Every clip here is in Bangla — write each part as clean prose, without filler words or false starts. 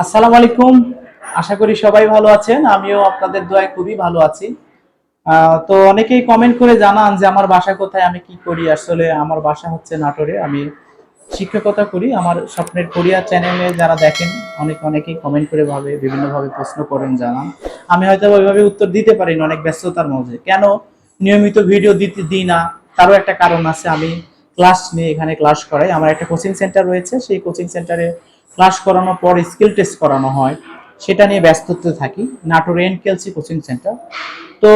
আসসালামু আলাইকুম। আশা করি সবাই ভালো আছেন, আমিও আপনাদের দোয়ায় খুবই ভালো আছি। তো অনেকেই কমেন্ট করে জানান যে আমার বাসা কোথায়, আমি কি করি। আসলে আমার বাসা হচ্ছে নাটোরে। আমি শিক্ষকতা করি। আমার স্বপ্নের কোরিয়া চ্যানেলে যারা দেখেন অনেকেই কমেন্ট করে বিভিন্নভাবে প্রশ্ন করেন, জানান। আমি হয়তো ওইভাবে উত্তর দিতে পারি না, অনেক ব্যস্ততার মধ্যে। কেন নিয়মিত ভিডিও দিই না, তারও একটা কারণ আছে। আমি ক্লাস নিয়ে এখানে ক্লাস করাই। আমার একটা কোচিং সেন্টার রয়েছে, সেই কোচিং সেন্টারে ক্লাস করানোর পর স্কিল টেস্ট করানো হয়, সেটা নিয়ে ব্যস্ততে থাকি। Natore NKLC coaching centre. তো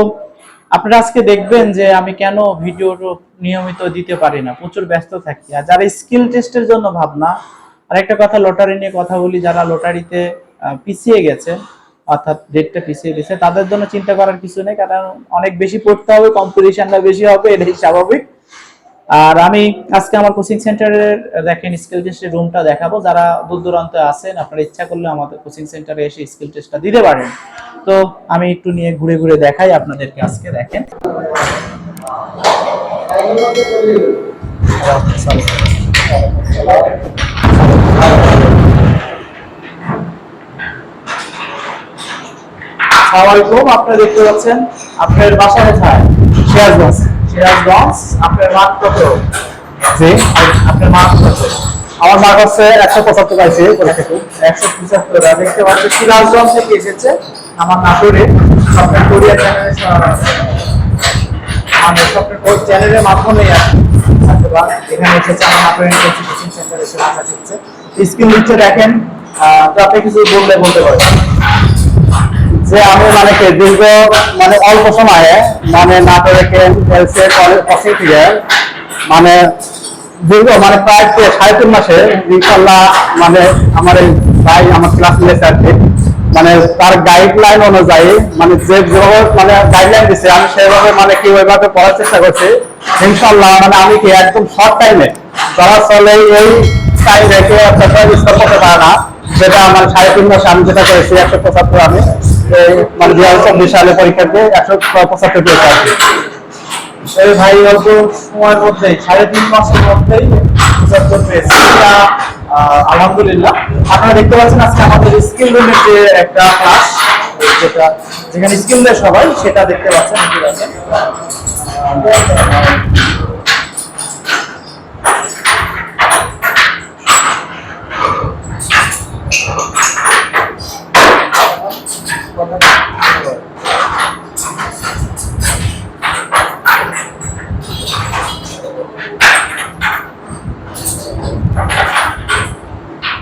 আপনারা আজকে দেখবেন যে আমি কেন ভিডিও নিয়মিত দিতে পারি না, প্রচুর ব্যস্ত থাকি। আর যারা স্কিল টেস্টের জন্য ভাবনা, আর একটা কথা লটারি নিয়ে কথা বলি, যারা লটারিতে পিছিয়ে গেছে, অর্থাৎ ডেটটা পিছিয়ে গেছে, তাদের জন্য চিন্তা করার কিছু নেই, কারণ অনেক বেশি পড়তে হবে, কম্পিটিশনটা বেশি হবে, এটাই স্বাভাবিক। আর আমি আজকে আমার কোচিং সেন্টারের দেখেন স্কিল টেস্টের রুমটা দেখাবো। যারা দূর দূরান্তে আছেন, আপনারা ইচ্ছা করলে আমাদের কোচিং সেন্টারে এসে স্কিল টেস্টটা দিতে পারেন। তো আমি একটু নিয়ে ঘুরে ঘুরে দেখাই আপনাদেরকে। আজকে দেখেন, আসসালামাইকুম। আপনারা দেখতে পাচ্ছেন, আপনার বাসা কোথায়? সিরাজগঞ্জ। সিরাজগঞ্জ। আপনার মার্ক কত? জি। আপনার মার্ক কত? আমার মার্ক হচ্ছে 175 পাইছি। 175। দেখতে পাচ্ছেন সিরাজগঞ্জ থেকে এসেছে আমার নাটোরে। আপনার কোরিয়া চ্যানেলের মাধ্যমে এখানে এসেছে আমার নাটোরে কোচিং সেন্টার এসে ক্লাস শিখছে। স্ক্রিন নিচে দেখেন। তো আপনি কিছু বলতে পারেন যে আমি মানে কি দীর্ঘ অল্প সময়ে নাটোরে কোচিং থেকে মানে দীর্ঘ প্রায় 3.5 মাসে ইনশাল্লাহ আমার এই ভাই আমার ক্লাস নিয়েছে আর কি। তার গাইডলাইন অনুযায়ী যেভাবে গাইডলাইন দিচ্ছে, আমি সেভাবে কি ওইভাবে পড়ার চেষ্টা করছি। ইনশাল্লাহ আমি কি একদম শর্ট টাইমে যারা চলে এই টাইম রেখে স্কোর করতে পারে না, যেটা আমার 3.5 মাসে আমি যেটা করেছি 175। আমি 2024 সালে পরীক্ষা দিয়ে 175 পেয়েছি আর কি। ভাই অল্প সময়ের মধ্যেই 3.5 মাসের মধ্যেই পেয়েছি, আলহামদুলিল্লাহ। আপনারা দেখতে পাচ্ছেন আজকে আমাদের স্কিল রুমের যে একটা ক্লাস, যেখানে স্কিল দেয় সবাই, সেটা দেখতে পাচ্ছেন।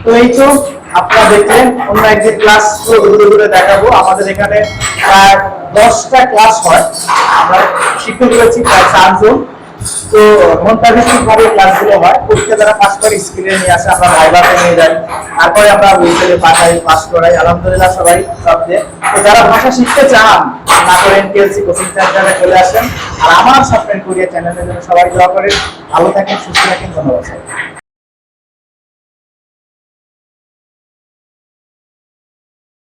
তো এই তো আপনারা দেখলেন, অন্য একদিন ক্লাস ঘুরে ঘুরে দেখাবো। আমাদের এখানে প্রায় 10টা ক্লাস হয়। আমরা শিক্ষক রয়েছি প্রায় 4 জন। তো ঘন্টাভিত্তিক ভাবে ক্লাসগুলো হয়। পরীক্ষা যারা পাস করে স্কুলে নিয়ে আসে, আমরা ভাইভাতে নিয়ে যাই, তারপরে আমরা উইকেলে পাঠাই, পাস করাই, আলহামদুলিল্লাহ সবাই সাবজেক্ট। তো যারা ভাষা শিখতে চান, নাটোর এনকেএলসি কোচিং সেন্টারে চলে আসেন। আর আমার স্বপ্নের কোরিয়া চ্যানেলের জন্য সবাই দোয়া করেন। ভালো থাকেন, সুস্থ থাকেন। ধন্যবাদ।